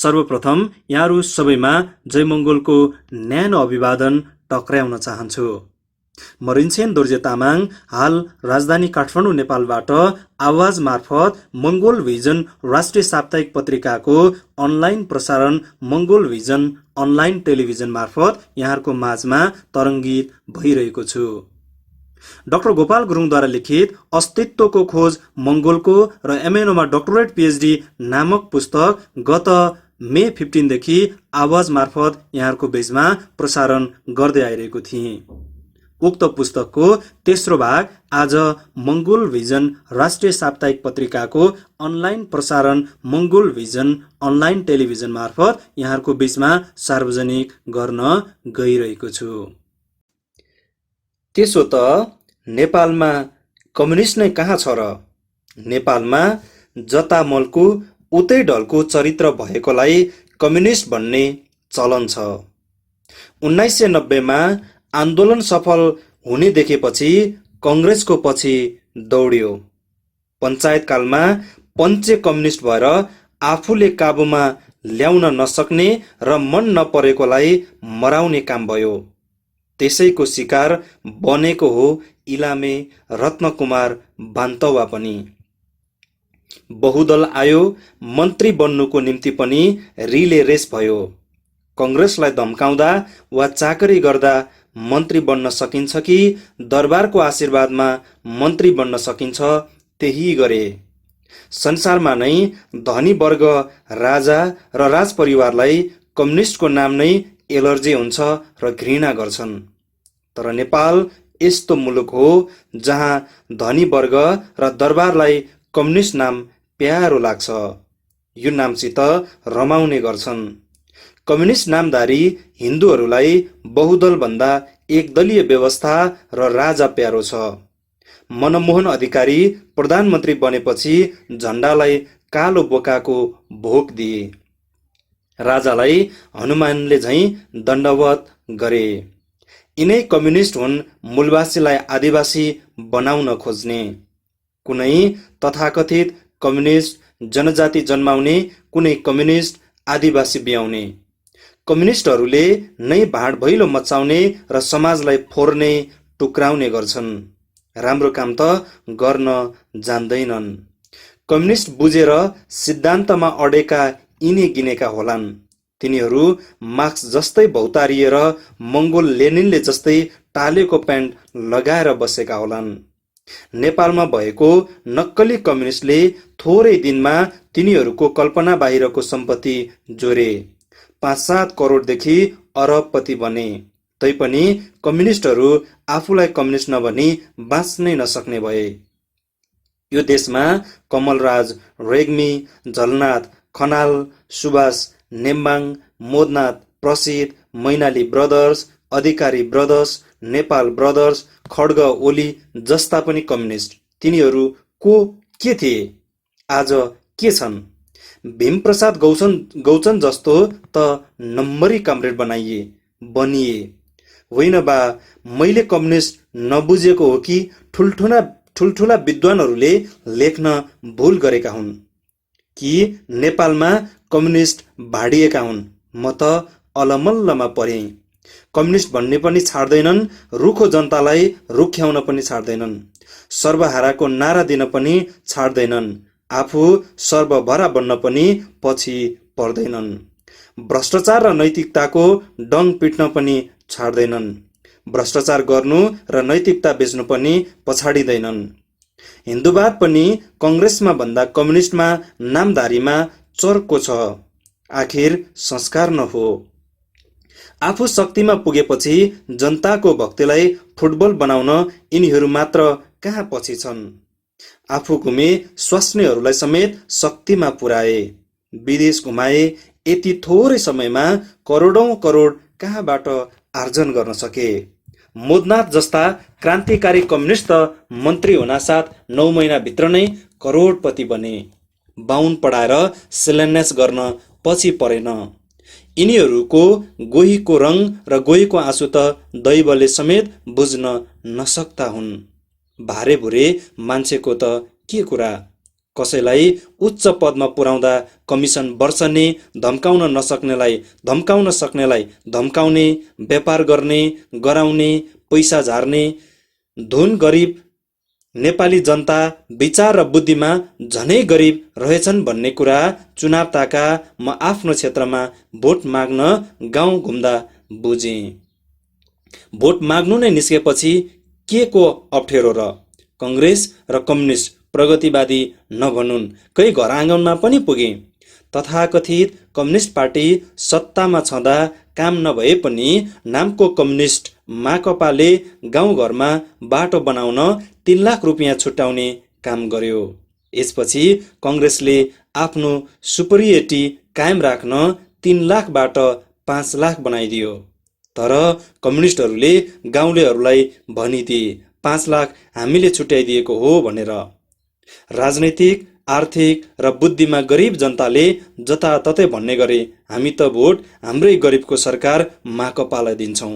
सर्वप्रथम यहाँहरू सबैमा जय मङ्गोलको न्यानो अभिवादन टक्र्याउन चाहन्छु। म रिन्छेन दोर्जे तामाङ हाल राजधानी काठमाडौँ नेपालबाट आवाज मार्फत मङ्गोल भिजन राष्ट्रिय साप्ताहिक पत्रिकाको अनलाइन प्रसारण मङ्गोल भिजन अनलाइन टेलिभिजन मार्फत यहाँहरूको माझमा तरङ्गित भइरहेको छु। डाक्टर गोपाल गुरुङद्वारा लिखित अस्तित्वको खोज मङ्गोलको र एमएनओमा डक्टरेट पिएचडी नामक पुस्तक गत मे 15 देखि आवाज मार्फत यहाँहरूको बीचमा प्रसारण गर्दै आइरहेको थिएँ। उक्त पुस्तकको तेस्रो भाग आज मङ्गोल भिजन राष्ट्रिय साप्ताहिक पत्रिकाको अनलाइन प्रसारण मङ्गोल भिजन अनलाइन टेलिभिजन मार्फत यहाँहरूको बीचमा सार्वजनिक गर्न गइरहेको छु। त्यसो त नेपालमा कम्युनिस्ट नै कहाँ छ र? नेपालमा जता मलको उतै ढलको चरित्र भएकोलाई कम्युनिस्ट भन्ने चलन छ। 1990 मा आन्दोलन सफल हुने देखेपछि कङ्ग्रेसको पछि दौड्यो। पञ्चायतकालमा पञ्चे कम्युनिस्ट भएर आफूले काबुमा ल्याउन नसक्ने र मन नपरेकोलाई मराउने काम भयो। त्यसैको शिकार बनेको हो इलामे रत्नकुमार बान्तवा पनि। बहुदल आयो, मन्त्री बन्नुको निम्ति पनि रिले रेस भयो। कङ्ग्रेसलाई धम्काउँदा वा चाकरी गर्दा मन्त्री बन्न सकिन्छ कि दरबारको आशीर्वादमा मन्त्री बन्न सकिन्छ त्यही गरे। संसारमा नै धनी वर्ग राजा र राजपरिवारलाई कम्युनिस्टको नाम नै एलर्जी हुन्छ र घृणा गर्छन्। तर नेपाल यस्तो मुलुक हो जहाँ धनी वर्ग र दरबारलाई कम्युनिस्ट नाम प्यारो लाग्छ। यो नामसित रमाउने गर्छन्। कम्युनिस्ट नामधारी हिन्दूहरूलाई बहुदल भन्दा एकदलीय व्यवस्था र राजा प्यारो छ। मनमोहन अधिकारी प्रधानमन्त्री बनेपछि झण्डालाई कालो बोकाको भोक दिए। राजालाई हनुमानले झैं दण्डवत गरे। यिनै कम्युनिस्ट हुन् मूलवासीलाई आदिवासी बनाउन खोज्ने। कुनै तथाकथित कम्युनिस्ट जनजाति जन्माउने, कुनै कम्युनिस्ट आदिवासी ब्याउने। कम्युनिस्टहरूले नै भाँड भैलो मचाउने र समाजलाई फोर्ने टुक्राउने गर्छन्। राम्रो काम त गर्न जान्दैनन्। कम्युनिस्ट बुझेर सिद्धान्तमा अडेका यिनी गिनेका होलान्। तिनीहरू मार्क्स जस्तै भौतारिएर मङ्गोल लेनिनले जस्तै टालेको प्यान्ट लगाएर बसेका होलान्। नेपालमा भएको नक्कली कम्युनिस्टले थोरै दिनमा तिनीहरूको कल्पना बाहिरको सम्पत्ति जोरे। 5-7 करोडदेखि अरबपति बने। तैपनि कम्युनिस्टहरू आफूलाई कम्युनिस्ट नभनी बाँच्नै नसक्ने भए। यो देशमा कमलराज, रेग्मी, झलनाथ, खनाल, सुभाष, नेम्बाङ, मोदनाथ, प्रसिद्ध, मैनाली ब्रदर्स, अधिकारी ब्रदर्स, नेपाल ब्रदर्स, खड्ग ओली जस्ता पनि कम्युनिस्ट। तिनीहरू को के थिए? आज के छन्? भीमप्रसाद गौचन जस्तो त नम्बरी कमरेड बनिए होइन बा? मैले कम्युनिस्ट नबुझेको हो कि ठुल्ठुला विद्वानहरूले लेख्न भुल गरेका हुन् कि नेपालमा कम्युनिस्ट भाडिएका हुन्? म त अलमल्लमा परेँ। कम्युनिस्ट भन्ने पनि छाड्दैनन्, रुखो जनतालाई रुख्याउन पनि छाड्दैनन्, सर्वहाराको नारा दिन पनि छाड्दैनन्, आफू सर्वभरा बन्न पनि पछि पर्दैनन्, भ्रष्टाचार र नैतिकताको डङ पिट्न पनि छाड्दैनन्, भ्रष्टाचार गर्नु र नैतिकता बेच्नु पनि पछाडिँदैनन्। हिन्दूवाद पनि कङ्ग्रेसमा भन्दा कम्युनिस्टमा नामधारीमा चर्को छ। आखिर संस्कार न हो। आफू शक्तिमा पुगेपछि जनताको भक्तिलाई फुटबल बनाउन यिनीहरू मात्र कहाँ पछि छन्? आफू घुमे स्वास्नीहरूलाई समेत शक्तिमा पुर्याए, विदेश घुमाए। यति थोरै समयमा करोडौं करोड कहाँबाट आर्जन गर्न सके? मोदनाथ जस्ता क्रान्तिकारी कम्युनिस्ट त मन्त्री हुनासाथ 9 महिनाभित्र नै करोडपति बने। बाहुन पढाएर शिलान्यास गर्न पछि परेन। यिनीहरूको गोहीको रङ र गोहीको आँसु त दैवले समेत बुझ्न नसक्ता हुन्। भारे भुरे मान्छेको त के कुरा? कसैलाई उच्च पदमा पुर्याउँदा कमिसन बर्सने, धम्काउन सक्नेलाई धम्काउने, व्यापार गर्ने, गराउने, पैसा झार्ने, धुन गरिब नेपाली जनता विचार र बुद्धिमा झनै गरिब रहेछन् भन्ने कुरा चुनाव ताका म आफ्नो क्षेत्रमा भोट माग्न गाउँ घुम्दा बुझेँ। भोट माग्नु नै निस्केपछि के को अप्ठ्यारो र? कङ्ग्रेस र कम्युनिस्ट प्रगतिवादी नभनुन्, कही घर आँगनमा पनि पुगे। तथाकथित कम्युनिस्ट पार्टी सत्तामा छँदा काम नभए पनि नामको कम्युनिस्ट माकपाले गाउँघरमा बाटो बनाउन 3 लाख रुपियाँ छुट्याउने काम गर्यो। यसपछि कङ्ग्रेसले आफ्नो सुपरियरिटी कायम राख्न 3 लाखबाट 5 लाख बनाइदियो। तर कम्युनिस्टहरूले गाउँलेहरूलाई भनिदिए 5 लाख हामीले छुट्याइदिएको हो भनेर। राजनैतिक, आर्थिक र बुद्धिमा गरिब जनताले जताततै भन्ने गरे, हामी त भोट हाम्रै गरिबको सरकार माकपालाई दिन्छौँ।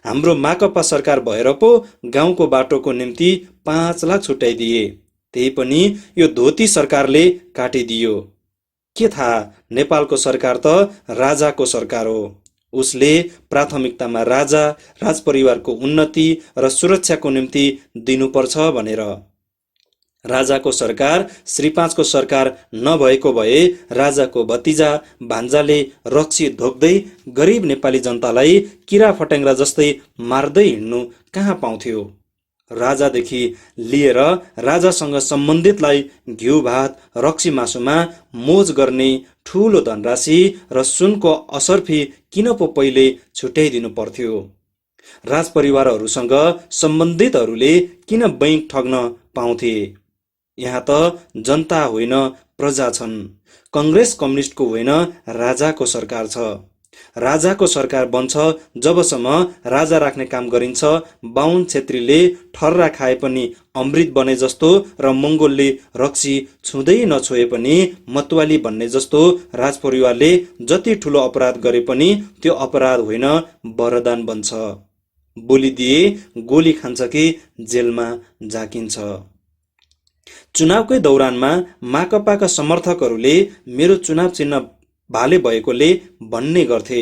हाम्रो माकपा सरकार भएर पो गाउँको बाटोको निम्ति 5 लाख छुट्याइदिए, त्यही पनि यो धोती सरकारले काटिदियो। के थाहा, नेपालको सरकार त राजाको सरकार हो। उसले प्राथमिकतामा राजा, राजपरिवारको उन्नति र सुरक्षाको निम्ति दिनुपर्छ भनेर। राजाको सरकार श्री 5 को सरकार नभएको भए राजाको भतिजा भान्जाले रक्सी धोक्दै गरिब नेपाली जनतालाई किरा फट्याङ्ग्रा जस्तै मार्दै हिँड्नु कहाँ पाउँथ्यो? राजादेखि लिएर राजासँग सम्बन्धितलाई घिउ भात, रक्सी मासुमा मोज गर्ने ठुलो धनराशि र सुनको असर्फी किन पो पहिले छुट्याइदिनु पर्थ्यो? राजपरिवारहरूसँग सम्बन्धितहरूले किन बैंक ठग्न पाउँथे? यहाँ त जनता होइन प्रजा छन्। कङ्ग्रेस कम्युनिस्टको होइन, राजाको सरकार छ। राजाको सरकार बन्छ जबसम्म राजा राख्ने काम गरिन्छ। बाहुन छेत्रीले ठर्रा खाए पनि अमृत बने जस्तो र मङ्गोलले रक्सी छुँदै नछोए पनि मतवाली भन्ने जस्तो राजपरिवारले जति ठुलो अपराध गरे पनि त्यो अपराध होइन, वरदान बन्छ। बोलिदिए गोली खान्छ कि जेलमा जाकिन्छ। चुनावकै दौरानमा माकपाका समर्थकहरूले मेरो चुनाव चिन्ह भाले भएकोले भन्ने गर्थे,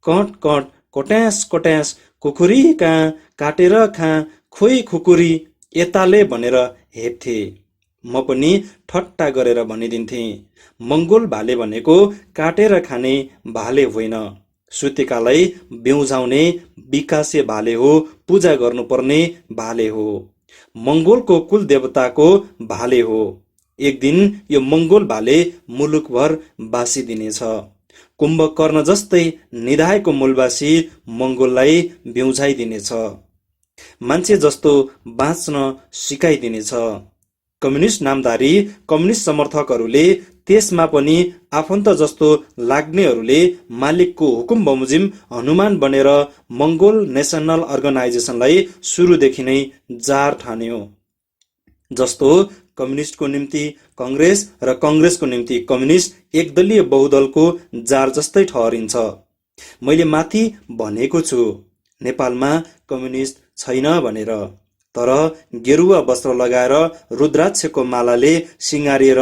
कट कट कोट्यास कोट्यास कुखुरी कहाँ काटेर खा खोइ खुकुरी यताले भनेर हेप्थे। म पनि ठट्टा गरेर भनिदिन्थे, मङ्गोल भाले भनेको काटेर खाने भाले होइन, सुतेकालाई बेउझाउने विकासे भाले हो, पूजा गर्नुपर्ने भाले हो, मङ्गोलको कुल देवताको भाले हो। एक दिन यो मङ्गोल भाले मुलुकभर बासिदिनेछ। कुम्भकर्ण जस्तै निधाएको मूलवासी मङ्गोललाई बेउझाइदिनेछ, मान्छे जस्तो बाँच्न सिकाइदिनेछ। कम्युनिस्ट नामधारी कम्युनिस्ट समर्थकहरूले, त्यसमा पनि आफन्त जस्तो लाग्नेहरूले मालिकको हुकुम बमोजिम हनुमान बनेर मङ्गोल नेसनल अर्गनाइजेसनलाई सुरुदेखि नै जार ठान्यो। जस्तो कम्युनिस्टको निम्ति कङ्ग्रेस र कङ्ग्रेसको निम्ति कम्युनिस्ट एकदलीय बहुदलको जार जस्तै ठहरिन्छ। मैले माथि भनेको छु नेपालमा कम्युनिस्ट छैन भनेर, तर गेरुवा वस्त्र लगाएर रुद्राक्षको मालाले सिँगारिएर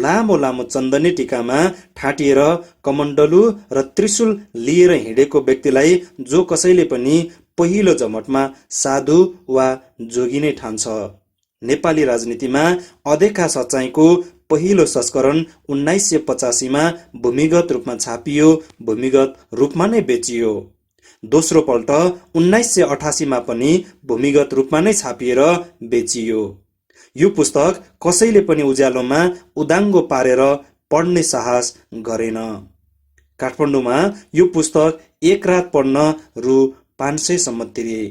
लामो लामो चन्दनी टिकामा ठाटिएर कमण्डलु र त्रिशूल लिएर हिँडेको व्यक्तिलाई जो कसैले पनि पहिलो जमटमा साधु वा जोगी नै ठान्छ। नेपाली राजनीतिमा अदेखा सच्चाइको पहिलो संस्करण 1985 भूमिगत रूपमा छापियो, भूमिगत रूपमा नै बेचियो। दोस्रो पल्ट 1988 पनि भूमिगत रूपमा नै छापिएर बेचियो। यो पुस्तक कसैले पनि उज्यालोमा उदाङ्गो पारेर पढ्ने साहस गरेन। काठमाडौँमा यो पुस्तक एक रात पढ्न रु 500 सम्म तिरे।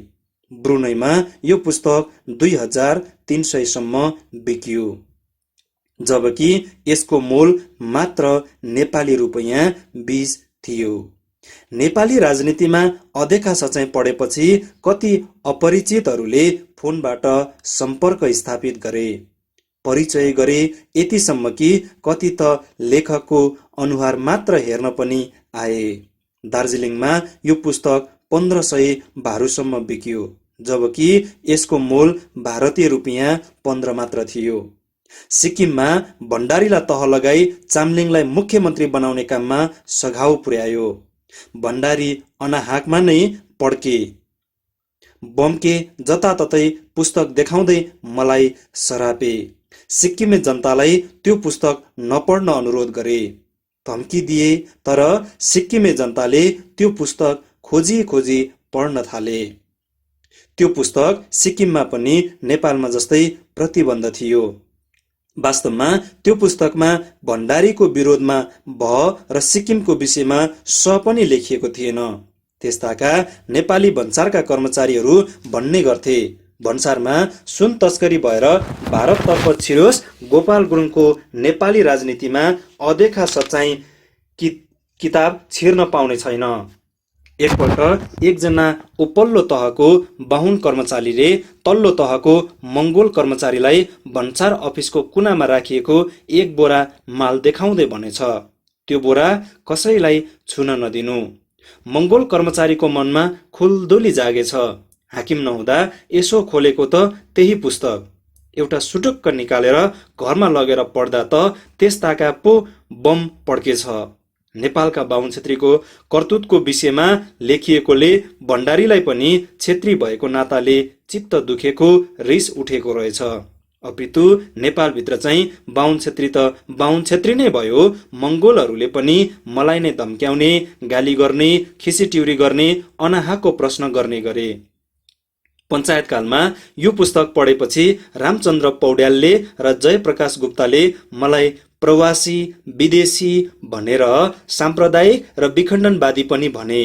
ब्रुनैमा यो पुस्तक 2300 सम्म बिक्यो, जबकि यसको मोल मात्र नेपाली रुपैयाँ 20 थियो। नेपाली राजनीतिमा अदेखा सचाइ पढेपछि कति अपरिचितहरूले फोनबाट सम्पर्क स्थापित गरे, परिचय गरे, यतिसम्म कि कति त लेखकको अनुहार मात्र हेर्न पनि आए। दार्जिलिङमा यो पुस्तक 1500 भारूसम्म बिक्यो, जबकि यसको मोल भारतीय रुपैयाँ 15 मात्र थियो। सिक्किममा भण्डारीलाई तह लगाई चामलिङलाई मुख्यमन्त्री बनाउने काममा सघाउ पुर्यायो। भण्डारी अनाहाकमा नै पड्के। बम्के जताततै पुस्तक देखाउँदै मलाई सरापे। सिक्किमे जनतालाई त्यो पुस्तक नपढ्न अनुरोध गरे, धम्की दिए, तर सिक्किमे जनताले त्यो पुस्तक खोजी खोजी पढ्न थाले। त्यो पुस्तक सिक्किममा पनि नेपालमा जस्तै प्रतिबन्ध थियो। वास्तवमा त्यो पुस्तकमा भण्डारीको विरोधमा भ र सिक्किमको विषयमा स पनि लेखिएको थिएन। त्यस्ताका नेपाली भन्सारका कर्मचारीहरू भन्ने गर्थे, भन्सारमा सुन तस्करी भएर भारततर्फ छिरोस्, गोपाल गुरुङको नेपाली राजनीतिमा अदेखा सच्चाइ किताब छिर्न पाउने छैन। एकपल्ट एकजना उपल्लो तहको बाहुन कर्मचारीले तल्लो तहको मङ्गोल कर्मचारीलाई भन्सार अफिसको कुनामा राखिएको एक बोरा माल देखाउँदै भनेछ, त्यो बोरा कसैलाई छुन नदिनु। मङ्गोल कर्मचारीको मनमा खुल्दुली जागेछ। हाकिम नहुँदा यसो खोलेको त त्यही पुस्तक। एउटा सुटुक्क निकालेर घरमा लगेर पढ्दा त त्यस्ताका पो बम पड्केछ। नेपालका बाहुन छेत्रीको कर्तुतको विषयमा लेखिएकोले भण्डारीलाई पनि छेत्री भएको नाताले चित्त दुखेको, रिस उठेको रहेछ। अपितु नेपालभित्र चाहिँ बाहुन छेत्री त बाहुन छेत्री नै भयो, मङ्गोलहरूले पनि मलाई नै धम्क्याउने, गाली गर्ने, खिसीटिउरी गर्ने, अनाहाकको प्रश्न गर्ने गरे। पञ्चायतकालमा यो पुस्तक पढेपछि रामचन्द्र पौड्यालले र जयप्रकाश गुप्ताले मलाई प्रवासी, विदेशी भनेर साम्प्रदायिक र विखण्डनवादी पनि भने।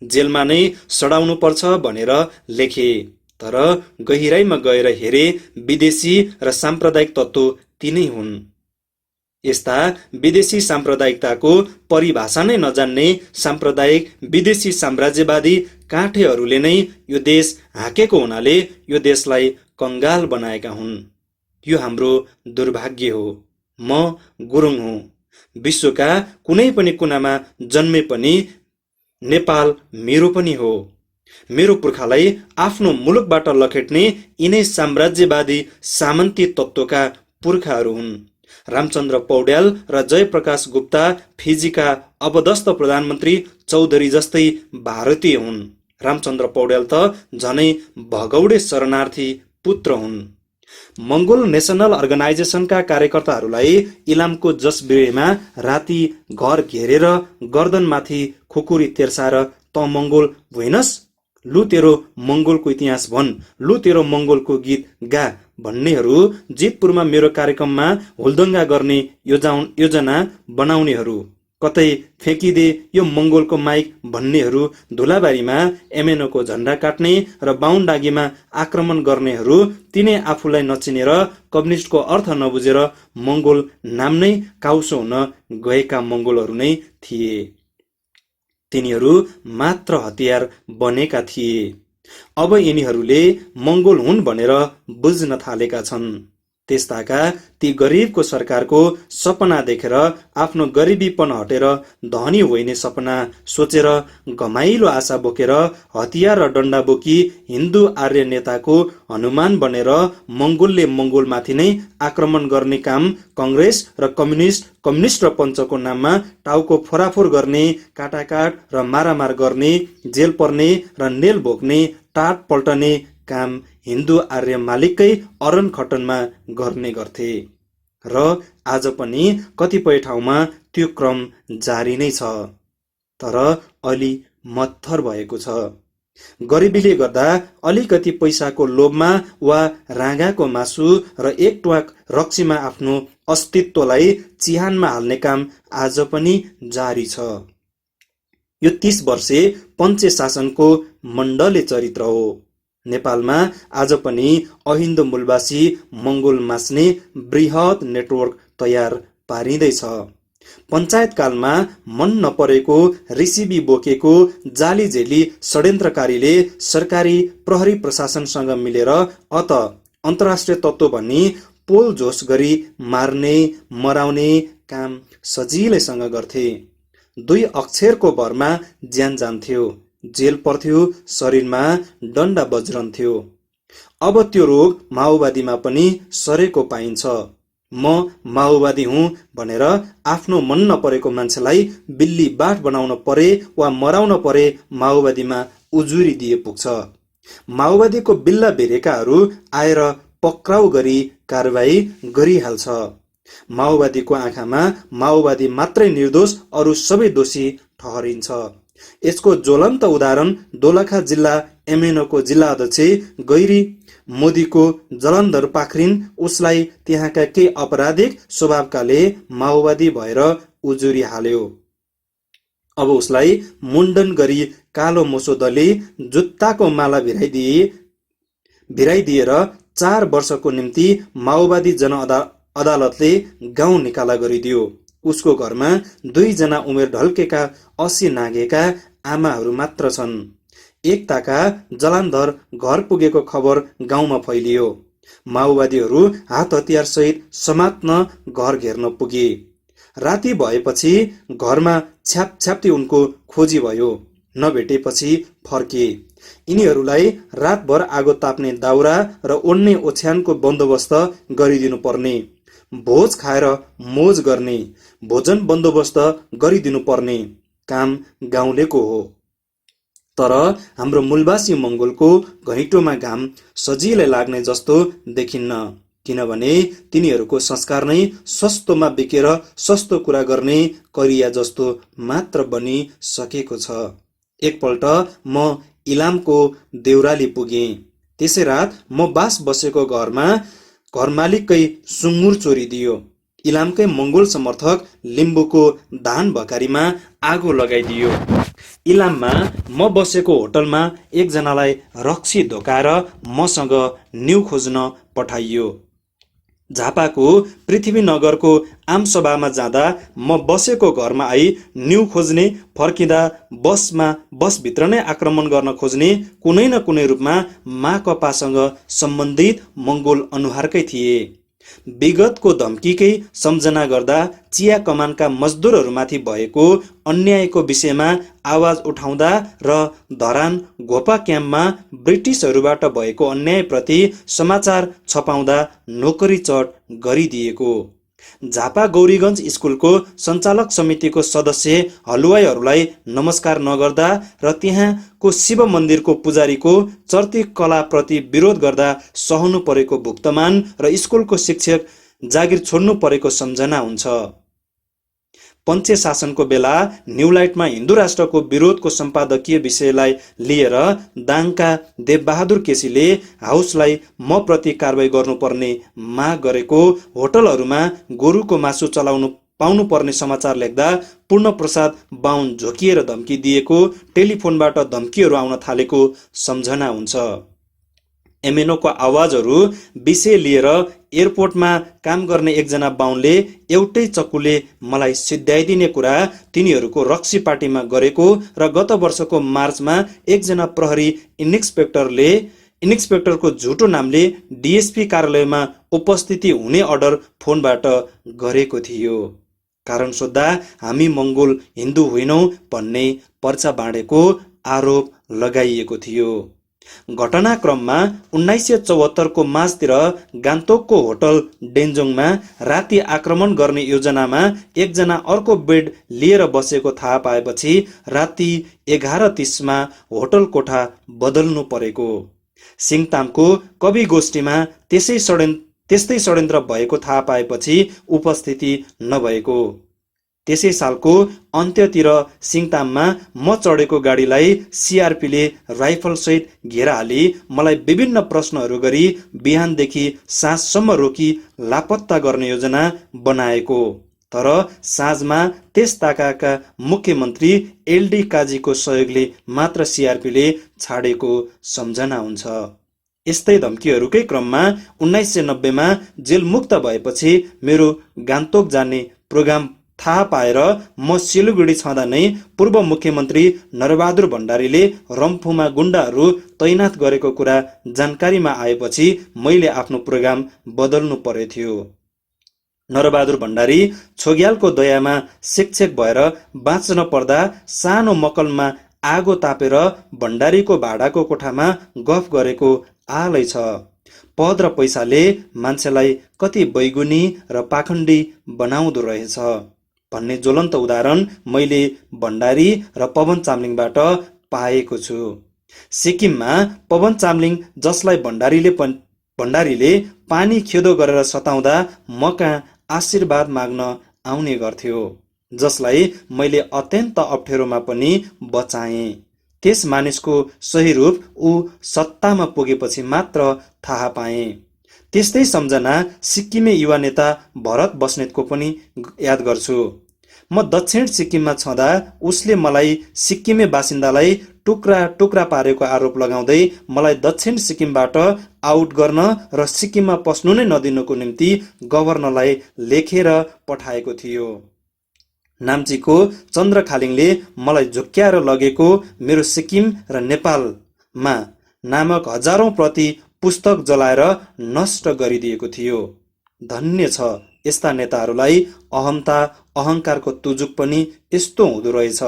जेलमा नै सडाउनु पर्छ भनेर लेखे। तर गहिराइमा गएर हेरे विदेशी र साम्प्रदायिक तत्त्व तिनै हुन्। यस्ता विदेशी साम्प्रदायिकताको परिभाषा नै नजान्ने साम्प्रदायिक विदेशी साम्राज्यवादी काठेहरूले नै यो देश हाकेको हुनाले यो देशलाई कङ्गाल बनाएका हुन्। यो हाम्रो दुर्भाग्य हो। म गुरुङ हुँ। विश्वका कुनै पनि कुनामा जन्मे पनि नेपाल मेरो पनि हो। मेरो पुर्खालाई आफ्नो मुलुकबाट लखेट्ने यिनै साम्राज्यवादी सामन्ती तत्त्वका पुर्खाहरू हुन्। रामचन्द्र पौड्याल र जयप्रकाश गुप्ता फिजीका अबदस्त प्रधानमन्त्री चौधरी जस्तै भारतीय हुन्। रामचन्द्र पौड्याल त झनै भगौडे शरणार्थी पुत्र हुन्। मङ्गोल नेसनल अर्गनाइजेसनका कार्यकर्ताहरूलाई इलामको जसबिरेमा राति घर घेरेर गर्दनमाथि खुकुरी तेर्साएर त मङ्गोल भुइनस्, लु तेरो मङ्गोलको इतिहास भन्, लु तेरो मङ्गोलको गीत गा भन्नेहरू, जितपुरमा मेरो कार्यक्रममा हुलदङ्गा गर्ने योजना बनाउनेहरू, कतै फ्याँकिदे यो मङ्गोलको माइक भन्नेहरू, धुलाबारीमा एमएनओको झन्डा काट्ने र बाहुनडाँगीमा आक्रमण गर्नेहरू, तिनै आफूलाई नचिनेर कम्युनिस्टको अर्थ नबुझेर मङ्गोल नाम नै काउसो हुन गएका मङ्गोलहरू नै थिए। तिनीहरू मात्र हतियार बनेका थिए। अब यिनीहरूले मङ्गोल हुन् भनेर बुझ्न थालेका छन्। त्यस्ताका ती गरिबको सरकारको सपना देखेर आफ्नो गरिबीपन हटेर धनी होइने सपना सोचेर घमाइलो आशा बोकेर हतियार र डन्डा बोकी हिन्दू आर्य नेताको हनुमान बनेर मङ्गोलले मङ्गोलमाथि नै आक्रमण गर्ने काम कङ्ग्रेस र कम्युनिस्ट र पञ्चको नाममा टाउको फोराफोर गर्ने, काटाकाट र मारामार गर्ने, जेल पर्ने र नेल भोग्ने, टाट पल्टने काम हिन्दू आर्य मालिककै अरन खटनमा गर्ने गर्थे। र आज पनि कतिपय ठाउँमा त्यो क्रम जारी नै छ, तर अलि मत्थर भएको छ। गरिबीले गर्दा अलिकति पैसाको लोभमा वा राँगाको मासु र एक ट्वाक रक्सीमा आफ्नो अस्तित्वलाई चिहानमा हाल्ने काम आज पनि जारी छ। यो 30 वर्षे पञ्चे शासनको मण्डले चरित्र हो। नेपालमा आज पनि अहिन्दो मूलवासी मङ्गोल मास्ने बृहत नेटवर्क तयार पारिँदैछ। पञ्चायतकालमा मन नपरेको रिसिबी बोकेको जाली झेली षड्यन्त्रकारीले सरकारी प्रहरी प्रशासनसँग मिलेर अन्तर्राष्ट्रिय तत्त्व भनी पोल झोस गरी मार्ने मराउने काम सजिलैसँग गर्थे। 2 अक्षरको भरमा ज्यान जान्थ्यो, जेल पर्थ्यो, शरीरमा डन्डा बज्रन्थ्यो। अब त्यो रोग माओवादीमा पनि सरेको पाइन्छ। म माओवादी हुँ भनेर आफ्नो मन नपरेको मान्छेलाई बिल्ली बाठ बनाउन परे वा मराउन परे माओवादीमा उजुरी दिए पुग्छ। माओवादीको बिल्ला बेरेकाहरू आएर पक्राउ गरी कारबाही गरिहाल्छ। माओवादीको आँखामा माओवादी मात्रै निर्दोष, अरू सबै दोषी ठहरिन्छ। यसको ज्वलन्त उदाहरण दोलखा जिल्ला एमएनओको जिल्ला अध्यक्ष गैरी मोदीको जलन्धर पाखरिन उसलाई त्यहाँका केही अपराधिक स्वभावकाले माओवादी भएर उजुरी हाल्यो। अब उसलाई मुण्डन गरी कालो मोसो दली जुत्ताको माला भिराइदिएर 4 वर्षको निम्ति माओवादी अदालतले गाउँ निकाला गरिदियो। उसको घरमा 2 जना उमेर ढल्केका 80 नाघेका आमाहरू मात्र छन्। एकताका जलन्धर घर पुगेको खबर गाउँमा फैलियो। माओवादीहरू हात हतियार सहित समात्न घर घेर्न पुगे। राति भएपछि घरमा छ्यापछ्याप्ती उनको खोजी भयो। नभेटेपछि फर्के। यिनीहरूलाई रातभर आगो ताप्ने दाउरा र ओड्ने ओछ्यानको बन्दोबस्त गरिदिनु पर्ने, भोज खाएर मोज गर्ने, भोजन बन्दोबस्त गरिदिनु पर्ने काम गाउँलेको हो। तर हाम्रो मूलवासी मङ्गोलको घैँटोमा घाम सजिलै लाग्ने जस्तो देखिन्न, किनभने तिनीहरूको संस्कार नै सस्तोमा बिकेर सस्तो कुरा गर्ने करिया जस्तो मात्र बनिसकेको छ। एकपल्ट म इलामको देउराली पुगेँ। त्यसै रात म बास बसेको घरमा घर मालिककै सुँगुर चोरिदियो। इलामकै मङ्गोल समर्थक लिम्बूको धान भकारीमा आगो लगाइदियो। इलाममा म बसेको होटलमा एकजनालाई रक्सी धोकाएर मसँग न्यु खोज्न पठाइयो। झापाको पृथ्वीनगरको आमसभामा जाँदा म बसेको घरमा आई न्यु खोज्ने, फर्किँदा बसभित्र नै आक्रमण गर्न खोज्ने कुनै न कुनै रूपमा माकपासँग सम्बन्धित मङ्गोल अनुहारकै थिए। विगतको धम्कीकै सम्झना गर्दा चिया कमानका मजदुरहरूमाथि भएको अन्यायको विषयमा आवाज उठाउँदा र धरान घोपा क्याम्पमा ब्रिटिसहरूबाट भएको अन्यायप्रति समाचार छपाउँदा नोकरी चढ गरिदिएको। झापा गौरीगञ्ज स्कुलको सञ्चालक समितिको सदस्य हलुवाईहरूलाई नमस्कार नगर्दा र त्यहाँको शिव मन्दिरको पुजारीको चर्ती कलाप्रति विरोध गर्दा सहनु परेको भुक्तमान र स्कुलको शिक्षक जागिर छोड्नु परेको सम्झना हुन्छ। पञ्चे शासनको बेला न्युलाइटमा हिन्दू राष्ट्रको विरोधको सम्पादकीय विषयलाई लिएर दाङका देवबहादुर केसीले हाउसलाई म प्रति कारबाही गर्नुपर्ने माग गरेको, होटलहरूमा गोरुको मासु चलाउनु पाउनुपर्ने समाचार लेख्दा पूर्णप्रसाद बाहुन झोकिएर धम्की दिएको, टेलिफोनबाट धम्कीहरू आउन थालेको सम्झना हुन्छ। एमएनओको आवाजहरू विषय लिएर एयरपोर्टमा काम गर्ने एकजना बाहुनले एउटै चक्कुले मलाई सिध्याइदिने कुरा तिनीहरूको रक्सी पार्टीमा गरेको र गत वर्षको मार्चमा एकजना प्रहरी इन्सपेक्टरको झुटो नामले डिएसपी कार्यालयमा उपस्थिति हुने अर्डर फोनबाट गरेको थियो। कारण सोद्धा हामी मङ्गोल हिन्दू होइनौँ भन्ने पर्चा बाँडेको आरोप लगाइएको थियो। घटनाक्रममा 1974 को मार्चतिर गान्तोकको होटल डेन्जोङमा राति आक्रमण गर्ने योजनामा एकजना अर्को बेड लिएर बसेको थाहा पाएपछि राति 11:30 होटल कोठा बदल्नु परेको। सिङतामको कवि गोष्ठीमा त्यस्तै षड्यन्त्र भएको थाहा पाएपछि उपस्थिति नभएको। त्यसै सालको अन्त्यतिर सिङताममा म चढेको गाडीलाई सिआरपीले राइफलसहित घेरा हाली मलाई विभिन्न प्रश्नहरू गरी बिहानदेखि साँझसम्म रोकी लापत्ता गर्ने योजना बनाएको। तर साँझमा त्यस ताकाका मुख्यमन्त्री एलडी काजीको सहयोगले मात्र सिआरपीले छाडेको सम्झना हुन्छ। यस्तै धम्कीहरूकै क्रममा 1990मा जेलमुक्त भएपछि मेरो गान्तोक जाने प्रोग्राम थाहा पाएर म सिलगढी छँदा नै पूर्व मुख्यमन्त्री नरबहादुर भण्डारीले रम्फूमा गुण्डाहरू तैनात गरेको कुरा जानकारीमा आएपछि मैले आफ्नो प्रोग्राम बदल्नु परेथ्यो। नरबहादुर भण्डारी छोग्यालको दयामा शिक्षक भएर बाँच्न पर्दा सानो मकलमा आगो तापेर भण्डारीको भाडाको कोठामा गफ गरेको आलै छ। पद र पैसाले मान्छेलाई कति बैगुनी र पाखण्डी बनाउँदो रहेछ भन्ने ज्वलन्त उदाहरण मैले भण्डारी र पवन चामलिङबाट पाएको छु। सिक्किममा पवन चामलिङ जसलाई भण्डारीले पानी खेदो गरेर सताउँदा मकहाँ आशीर्वाद माग्न आउने गर्थ्यो, जसलाई मैले अत्यन्त अप्ठ्यारोमा पनि बचाएँ। त्यस मानिसको सही रूप ऊ सत्तामा पुगेपछि मात्र थाहा पाएँ। त्यस्तै सम्झना सिक्किमे युवा नेता भरत बस्नेतको पनि याद गर्छु। म दक्षिण सिक्किममा छँदा उसले मलाई सिक्किमे बासिन्दालाई टुक्रा टुक्रा पारेको आरोप लगाउँदै मलाई दक्षिण सिक्किमबाट आउट गर्न र सिक्किममा पस्नु नै नदिनुको निम्ति गभर्नरलाई लेखेर पठाएको थियो। नाम्चीको चन्द्र खालिङले मलाई झुक्क्याएर लगेको मेरो सिक्किम र नेपालमा नामक हजारौं प्रति पुस्तक जलाएर नष्ट गरिदिएको थियो। धन्य छ यस्ता नेताहरूलाई अहमता अहंकारको तुजुक पनि यस्तो हुँदो रहेछ।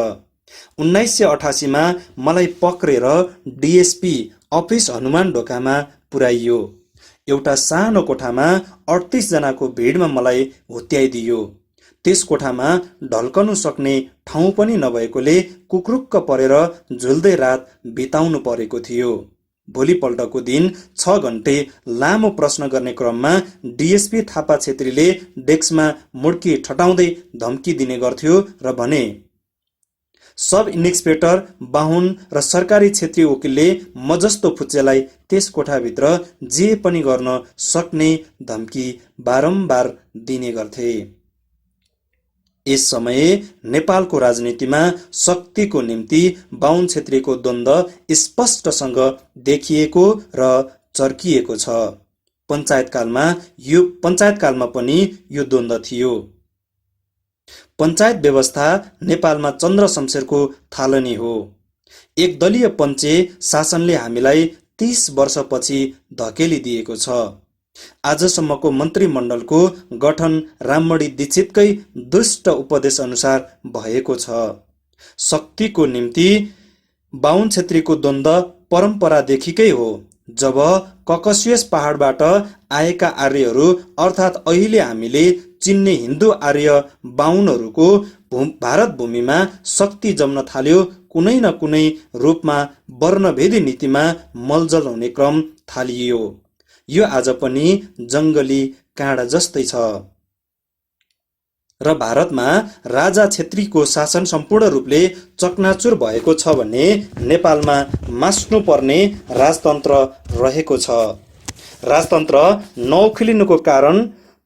1988 मा मलाई पक्रेर डिएसपी अफिस हनुमान ढोकामा पुर्याइयो। एउटा सानो कोठामा 38 जनाको भिडमा मलाई हुत्याइदियो। त्यस कोठामा ढल्कनु सक्ने ठाउँ पनि नभएकोले कुक्रुक्क परेर झुल्दै रात बिताउनु परेको थियो। भोलिपल्टको दिन 6 घण्टे लामो प्रश्न गर्ने क्रममा डिएसपी थापा छेत्रीले डेस्कमा मुड्की ठटाउँदै धम्की दिने गर्थ्यो र भने, सब इन्सपेक्टर बाहुन र सरकारी क्षेत्रीय वकिलले म जस्तो फुच्चेलाई त्यस कोठाभित्र जे पनि गर्न सक्ने धम्की बारम्बार दिने गर्थे। यस समय नेपालको राजनीतिमा शक्तिको निम्ति बाहुन क्षेत्रीको द्वन्द्व स्पष्टसँग देखिएको र चर्किएको छ। पञ्चायतकालमा पनि यो द्वन्द्व थियो। पञ्चायत व्यवस्था नेपालमा चन्द्र शमशेरको थालनी हो। एक दलीय पञ्चे शासनले हामीलाई 30 वर्षपछि धकेलिदिएको छ। आजसम्मको मन्त्रीमण्डलको गठन राममणि दीक्षितकै दुष्ट उपदेश अनुसार भएको छ। शक्तिको निम्ति बाहुन क्षेत्रीको द्वन्द्व परम्परादेखिकै हो। जब ककसियस पहाडबाट आएका आर्यहरू अर्थात् अहिले हामीले चिन्ने हिन्दू आर्य बाहुनहरूको भारत भूमिमा शक्ति जम्न थाल्यो, कुनै न कुनै रूपमा वर्णभेदी नीतिमा मलजल हुने क्रम थालियो। यो आज पनि जङ्गली काँडा जस्तै छ। र भारतमा राजा छेत्रीको शासन सम्पूर्ण रूपले चकनाचुर भएको छ भने नेपालमा मास्नु पर्ने राजतन्त्र रहेको छ। राजतन्त्र नउखिलिनुको कारण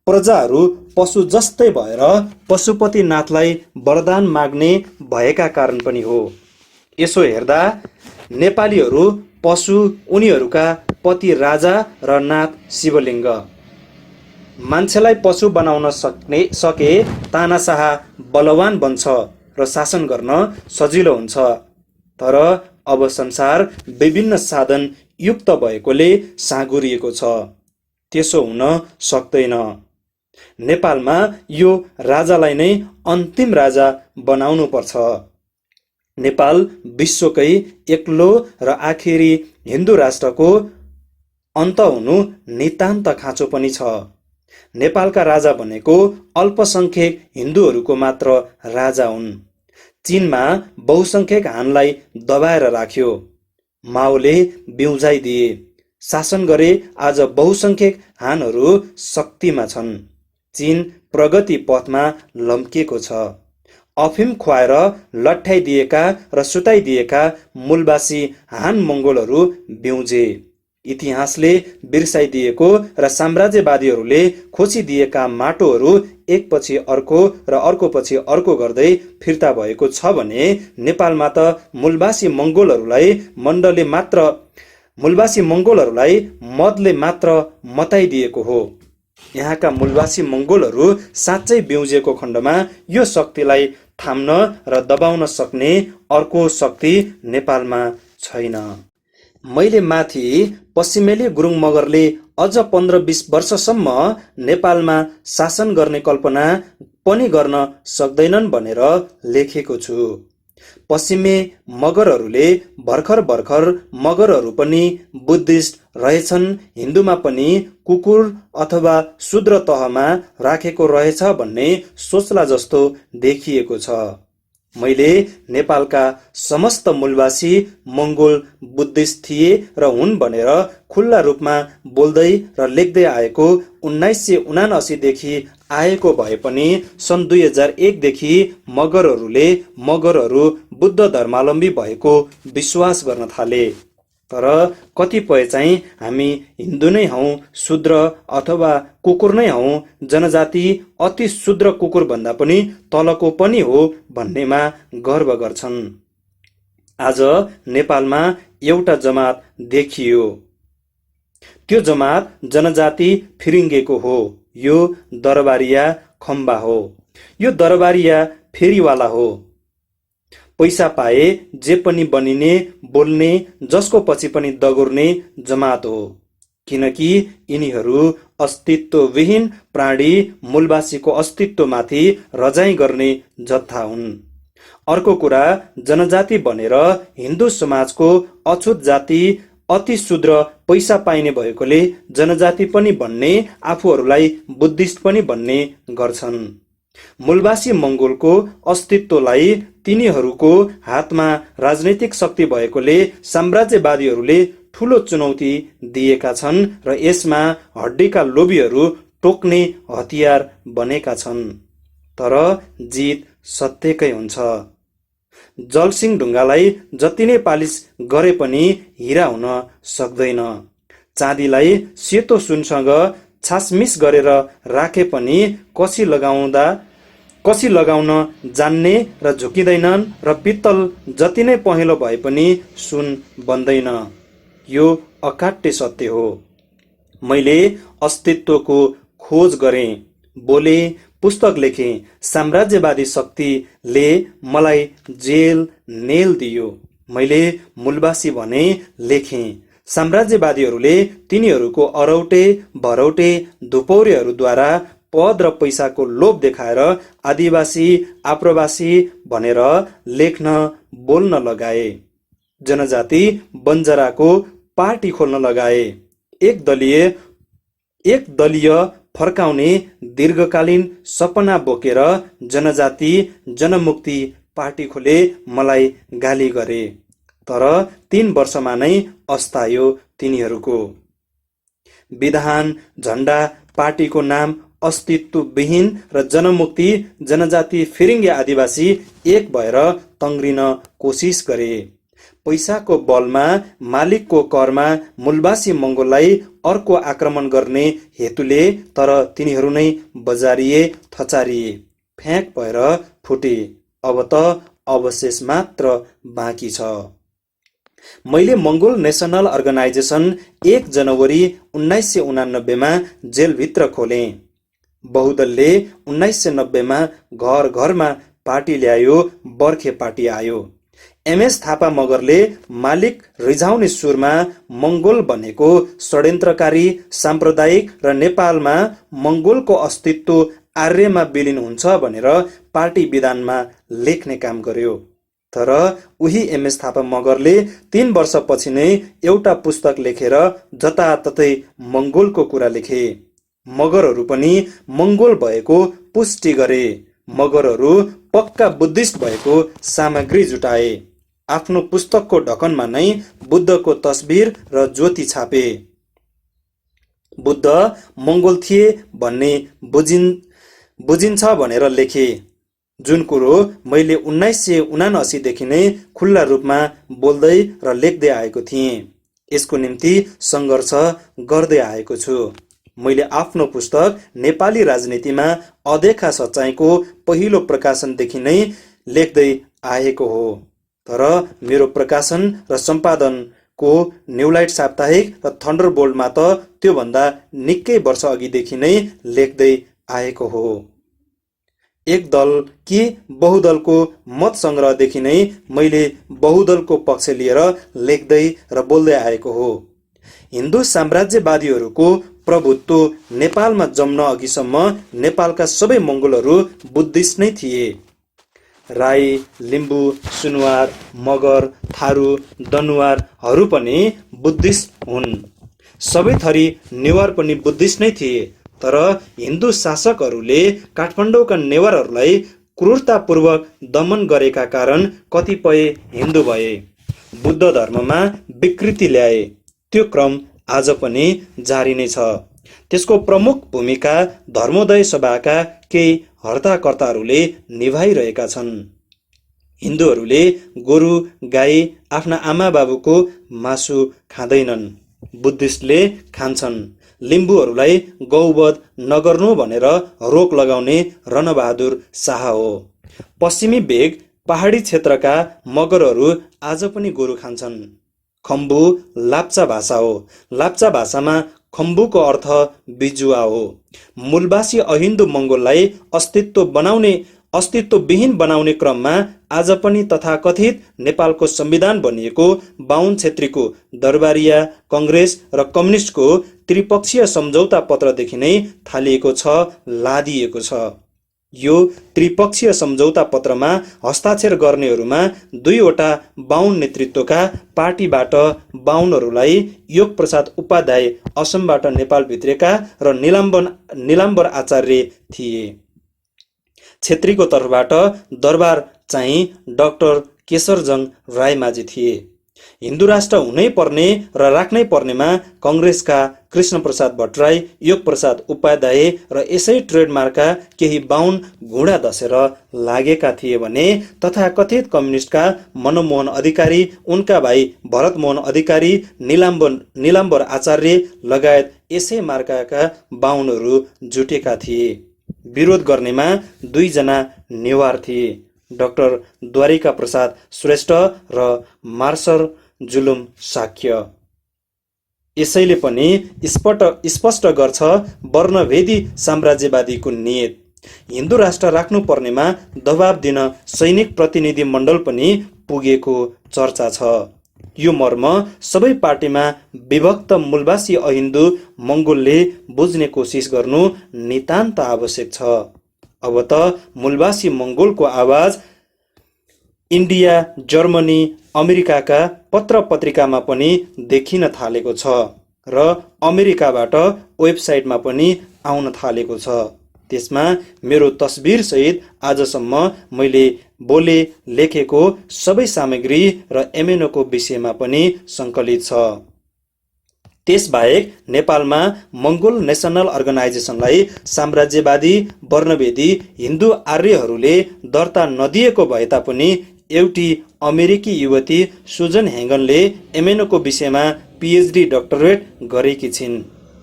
प्रजाहरू पशु जस्तै भएर पशुपतिनाथलाई वरदान माग्ने भएका कारण पनि हो। यसो हेर्दा नेपालीहरू पशु, उनीहरूका पति राजा र नाथ शिवलिङ्ग। मान्छेलाई पशु बनाउन सके तानाशाह बलवान बन्छ र शासन गर्न सजिलो हुन्छ। तर अब संसार विभिन्न साधन युक्त भएकोले साँगुरिएको छ। त्यसो हुन सक्दैन। नेपालमा यो राजालाई नै अन्तिम राजा बनाउनु पर्छ। नेपाल विश्वकै एक्लो र आखिरी हिन्दू राष्ट्रको अन्त हुनु नितान्त खाँचो पनि छ। नेपालका राजा भनेको अल्पसंख्यक हिन्दूहरूको मात्र राजा हुन्। चीनमा बहुसंख्यक हानलाई दबाएर राख्यो। माओले बिउजाइदिए, शासन गरे। आज बहुसंख्यक हानहरू शक्तिमा छन्। चीन प्रगति पथमा लम्किएको छ। अफिम खुवाएर लट्याइदिएका र सुताइदिएका मूलवासी हान मङ्गोलहरू बिउजे। इतिहासले बिर्साइदिएको र साम्राज्यवादीहरूले खोसिदिएका माटोहरू एकपछि अर्को र अर्कोपछि अर्को गर्दै फिर्ता भएको छ भने नेपालमा त मूलवासी मङ्गोलहरूलाई मदले मात्र मताइदिएको हो। यहाँका मूलवासी मङ्गोलहरू साँच्चै बिउजेको खण्डमा यो शक्तिलाई थाम्न र दबाउन सक्ने अर्को शक्ति नेपालमा छैन। मैले माथि पश्चिमेली गुरुङ मगरले अझ 15-20 वर्षसम्म नेपालमा शासन गर्ने कल्पना पनि गर्न सक्दैनन् भनेर लेखेको छु। पश्चिमे मगरहरूले भर्खर भर्खर मगरहरू पनि बुद्धिस्ट रहेछन्, हिन्दूमा पनि कुकुर अथवा शूद्र तहमा राखेको रहेछ भन्ने सोच्ला जस्तो देखिएको छ। मैले नेपालका समस्त मूलवासी मङ्गोल बुद्धिस्ट थिए र हुन् भनेर खुल्ला रूपमा बोल्दै र लेख्दै आएको 1979 देखि आएको भए पनि सन् 2001 देखि मगरहरू बुद्ध धर्मावलम्बी भएको विश्वास गर्न थाले। तर कतिपय चाहिँ हामी हिन्दू नै हौं, शूद्र अथवा कुकुर नै हौं, जनजाति अति शूद्र कुकुर भन्दा पनि तलको पनि हो भन्नेमा गर्व गर्छन्। आज नेपालमा एउटा जमात देखियो। त्यो जमात जनजाति फिरिङ्गेको हो। यो दरबारिया खम्बा हो। यो दरबारिया फेरीवाला हो। पैसा पाए जे पनि बनिने, बोल्ने, जसको पछि पनि दगुर्ने जमात हो। किनकि यिनीहरू अस्तित्वविहीन प्राणी मूलवासीको अस्तित्वमाथि रजाई गर्ने जत्था हुन्। अर्को कुरा, जनजाति भनेर हिन्दू समाजको अछुत जाति अति शूद्र पैसा पाइने भएकोले जनजाति पनि भन्ने, आफूहरूलाई बुद्धिस्ट पनि भन्ने गर्छन्। मूलवासी मङ्गोलको अस्तित्वलाई तिनीहरूको हातमा राजनैतिक शक्ति भएकोले साम्राज्यवादीहरूले ठूलो चुनौती दिएका छन् र यसमा हड्डीका लोभीहरू टोक्ने हतियार बनेका छन्। तर जित सत्यकै हुन्छ। जलसिंह ढुङ्गालाई जति नै पालिस गरे पनि हिरा हुन सक्दैन। चाँदीलाई सेतो सुनसँग छासमिस गरेर राखे पनि कसी लगाउन जान्ने र झुकिँदैनन् र पित्तल जति नै पहेँलो भए पनि सुन बन्दैन। यो अकाट्य सत्य हो। मैले अस्तित्वको खोज गरेँ, बोले, पुस्तक लेखेँ। साम्राज्यवादी शक्तिले मलाई जेल नेल दियो। मैले मूलवासी भने, लेखेँ। साम्राज्यवादीहरूले तिनीहरूको अरौटे भरौटे धुपौरेहरूद्वारा पद र पैसाको लोभ देखाएर आदिवासी आप्रवासी भनेर लेख्न बोल्न लगाए। जनजाति बन्जराको पार्टी खोल्न लगाए। एक दलीय फर्काउने दीर्घकालीन सपना बोकेर जनजाति जनमुक्ति पार्टी खोले, मलाई गाली गरे। तर 3 वर्षमा नै अस्तायो तिनीहरूको। विधान झण्डा पार्टीको नाम अस्तित्वविहीन र जनमुक्ति जनजाति फिरिङ्गे आदिवासी एक भएर तङ्ग्रिन कोसिस गरे। पैसाको बलमा, मालिकको करमा मूलवासी मङ्गोललाई अर्को आक्रमण गर्ने हेतुले, तर तिनीहरू नै बजारिए, थचारिए, फ्याँक भएर फुटे। अब त अवशेष मात्र बाँकी छ। मैले मङ्गोल नेसनल अर्गनाइजेसन 1 जनवरी 1989 मा जेलभित्र खोले। बहुदलले 1990 घर घरमा पार्टी ल्यायो, बर्खे पार्टी आयो। एमएस थापा मगरले मालिक रिझाउने सुरमा मङ्गोल भनेको षड्यन्त्रकारी, साम्प्रदायिक र नेपालमा मङ्गोलको अस्तित्व आर्यमा विलिन हुन्छ भनेर पार्टी विधानमा लेख्ने काम गर्यो। तर उही एमएस थापा मगरले 3 वर्षपछि नै एउटा पुस्तक लेखेर जताततै मङ्गोलको कुरा लेखे। मगरहरू पनि मङ्गोल भएको पुष्टि गरे। मगरहरू पक्का बुद्धिस्ट भएको सामग्री जुटाए। आफ्नो पुस्तकको ढकनमा नै बुद्धको तस्बिर र ज्योति छापे। बुद्ध मङ्गोल थिए भन्ने बुझिन्छ भनेर लेखे। जुन कुरो मैले 1979 देखि नै खुल्ला रूपमा बोल्दै र लेख्दै आएको थिएँ। यसको निम्ति सङ्घर्ष गर्दै आएको छु। मैले आफ्नो पुस्तक नेपाली राजनीतिमा अदेखा सच्चाइको पहिलो प्रकाशनदेखि नै लेख्दै आएको हो। तर मेरो प्रकाशन र सम्पादनको न्युलाइट साप्ताहिक र थन्डरबोल्टमा त त्योभन्दा निकै वर्ष अघिदेखि नै लेख्दै आएको हो। एक दल कि बहुदलको मत सङ्ग्रहदेखि नै मैले बहुदलको पक्ष लिएर लेख्दै र बोल्दै आएको हो। हिन्दू साम्राज्यवादीहरूको प्रभुत्व नेपालमा जम्न अघिसम्म नेपालका सबै मङ्गोलहरू बुद्धिस्ट नै थिए। राई, लिम्बू, सुनुवार, मगर, थारू, दनुवारहरू पनि बुद्धिस्ट हुन्। सबै थरी नेवार पनि बुद्धिस्ट नै थिए, तर हिन्दू शासकहरूले काठमाडौँका नेवारहरूलाई क्रूरतापूर्वक दमन गरेका कारण कतिपय हिन्दू भए, बुद्ध धर्ममा विकृति ल्याए। त्यो क्रम आज पनि जारी नै छ। त्यसको प्रमुख भूमिका धर्मोदय सभाका केही हर्ताकर्ताहरूले निभाइरहेका छन्। हिन्दूहरूले गोरु, गाई, आफ्ना आमा बाबुको मासु खाँदैनन्, बुद्धिस्टले खान्छन्। लिम्बूहरूलाई गौवध नगर्नु भनेर रोक लगाउने रणबहादुर शाह हो। पश्चिमी बेग पहाडी क्षेत्रका मगरहरू आज पनि गोरु खान्छन्। खम्बु लाप्चा भाषा हो। लाप्चा भाषामा खम्बुको अर्थ बिजुवा हो। मूलवासी अहिन्दू मङ्गोललाई अस्तित्वविहीन बनाउने क्रममा आज पनि तथाकथित नेपालको संविधान बनिएको बाहुन छेत्रीको दरबारिया, कङ्ग्रेस र कम्युनिस्टको त्रिपक्षीय सम्झौता पत्रदेखि नै थालिएको छ, लादिएको छ। यो त्रिपक्षीय सम्झौता पत्रमा हस्ताक्षर गर्नेहरूमा 2वटा बाहुन नेतृत्वका पार्टीबाट बाहुनहरूलाई योग प्रसाद उपाध्याय असमबाट नेपाल भित्रेका र निलाम्बर आचार्य थिए। छेत्रीको तर्फबाट दरबार चाहिँ डाक्टर केशरजङ रायमाझी थिए। हिन्दू राष्ट्र हुनै पर्ने र राख्नै पर्नेमा कङ्ग्रेसका कृष्णप्रसाद भट्टराई, योग प्रसाद उपाध्याय र यसै ट्रेडमार्कका केही बाहुन घुँडा धसेर लागेका थिए भने तथाकथित कम्युनिस्टका मनमोहन अधिकारी, उनका भाइ भरतमोहन अधिकारी, निलाम्बर आचार्य लगायत यसै मार्काका बाहुनहरू जुटेका थिए। विरोध गर्नेमा 2 जना नेवार थिए, डाक्टर द्वारिका प्रसाद श्रेष्ठ र मार्सर जुलुम साक्य। यसैले पनि स्पष्ट गर्छ वर्णभेदी साम्राज्यवादीको नियत। हिन्दू राष्ट्र राख्नु पर्नेमा दबाब दिन सैनिक प्रतिनिधि मण्डल पनि पुगेको चर्चा छ। यो मर्म सबै पार्टीमा विभक्त मूलवासी अहिन्दू मङ्गोलले बुझ्ने कोसिस गर्नु नितान्त आवश्यक छ। अब त मूलवासी मङ्गोलको आवाज इन्डिया, जर्मनी, अमेरिकाका पत्र पत्रिकामा पनि देखिन थालेको छ र अमेरिकाबाट वेबसाइटमा पनि आउन थालेको छ। त्यसमा मेरो तस्बिरसहित आजसम्म मैले लेखेको सबै सामग्री र एमएनओको विषयमा पनि सङ्कलित छ। त्यसबाहेक नेपालमा मङ्गोल नेसनल अर्गनाइजेसनलाई साम्राज्यवादी वर्णभेदी हिन्दू आर्यहरूले दर्ता नदिएको भए तापनि एउटी अमेरिकी युवती सुजन हेगनले एमएनओको विषयमा पिएचडी डक्टरेट गरेकी छिन्।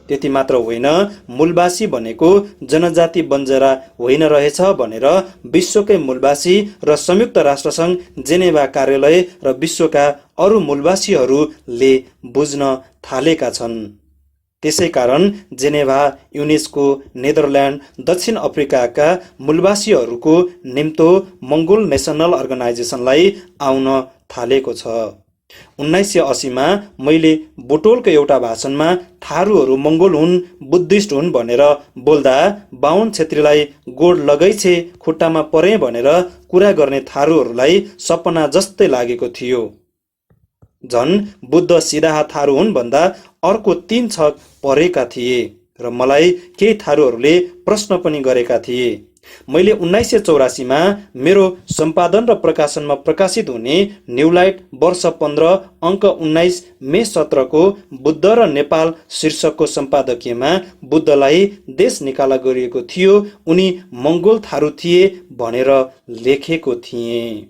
त्यति मात्र होइन, मूलवासी भनेको जनजाति बन्जरा होइन रहेछ भनेर विश्वकै मूलवासी र संयुक्त राष्ट्रसङ्घ जेनेभा कार्यालय र विश्वका अरू मूलवासीहरूले बुझ्न थालेका छन्। त्यसै कारण जेनेभा, युनेस्को, नेदरल्यान्ड, दक्षिण अफ्रिकाका मूलवासीहरूको निम्तो मङ्गोल नेसनल अर्गनाइजेसनलाई आउन थालेको छ। 1980 मा मैले बुटोलको एउटा भाषणमा थारूहरू मङ्गोल हुन्, बुद्धिस्ट हुन् भनेर बोल्दा बाहुन छेत्रीलाई गोड लगैछे खुट्टामा परे भनेर कुरा गर्ने थारूहरूलाई सपना जस्तै लागेको थियो। झन् बुद्ध सिधा थारू हुन् भन्दा अर्को 3 छक परेका थिए र मलाई केही थारूहरूले प्रश्न पनि गरेका थिए। मैले 1984 मा मेरो सम्पादन र प्रकाशनमा प्रकाशित हुने न्युलाइट वर्ष 15 अङ्क 19 मे 17 को बुद्ध र नेपाल शीर्षकको सम्पादकीयमा बुद्धलाई देश निकाला गरिएको थियो, उनी मङ्गोल थारू थिए भनेर लेखेको थिएँ।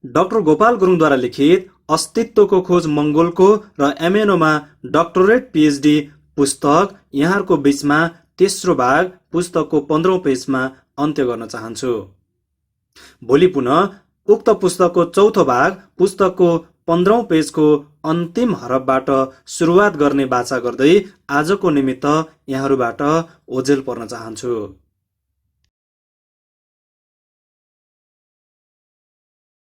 डाक्टर गोपाल गुरुङद्वारा लिखित अस्तित्वको खोज मङ्गोलको र एमएनओमा डक्टरेट पिएचडी पुस्तक यहाँहरूको बीचमा तेस्रो भाग पुस्तकको 15औं पेजमा अन्त्य गर्न चाहन्छु। भोलि पुनः उक्त पुस्तकको चौथो भाग पुस्तकको 15औं पेजको अन्तिम हरफबाट सुरुवात गर्ने बाचा गर्दै आजको निमित्त यहाँहरूबाट ओझेल पर्न चाहन्छु।